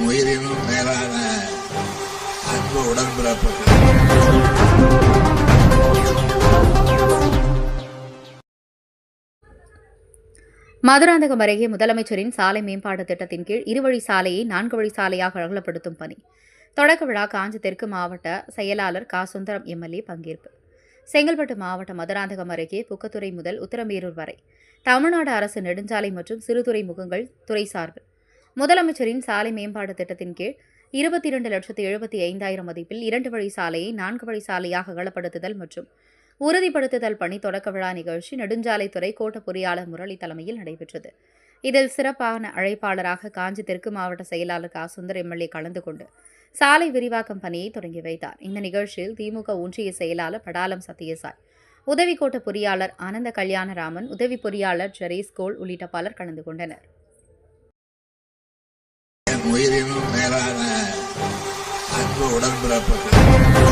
உயிரினும் மேலான அன்பு உடன்பிறப்புகள். மதுராந்தகம் அருகே முதலமைச்சரின் சாலை மேம்பாட்டு திட்டத்தின் கீழ் இருவழி சாலையை 4 வழி சாலையாக அகலப்படுத்தும் பணி தொடக்க விழா காஞ்சி தெற்கு மாவட்ட செயலாளர் கா. சுந்தரம் எம்எல்ஏ பங்கேற்பு. செங்கல்பட்டு மாவட்டம் மதுராந்தகம் அருகே புக்கத்துறை முதல் உத்தரமேரூர் வரை தமிழ்நாடு அரசு நெடுஞ்சாலை மற்றும் சிறுதுறை முகங்கள் துறை சார்பில் முதலமைச்சரின் சாலை மேம்பாட்டு திட்டத்தின் கீழ் 22,75,000 மதிப்பில் 2 வழி சாலையை 4 வழி சாலையாக அகலப்படுத்துதல் மற்றும் உறுதிப்படுத்துதல் பணி தொடக்க விழா நிகழ்ச்சி நெடுஞ்சாலைத்துறை கோட்ட பொறியாளர் முரளி தலைமையில் நடைபெற்றது. இதில் சிறப்பான அழைப்பாளராக காஞ்சி தெற்கு மாவட்ட செயலாளர் கா. சுந்தர் எம்எல்ஏ கலந்து கொண்டு சாலை விரிவாக்கம் பணியை தொடங்கி வைத்தார். இந்த நிகழ்ச்சியில் திமுக ஒன்றிய செயலாளர் படாலம் சத்யசாய், உதவி கோட்ட பொறியாளர் ஆனந்த கல்யாணராமன், உதவி பொறியாளர் ஜெரேஸ் கோல் உள்ளிட்ட பலர் கலந்து கொண்டனர். உயிரினும் மேலான அன்பு உடன்பிறப்புகள்.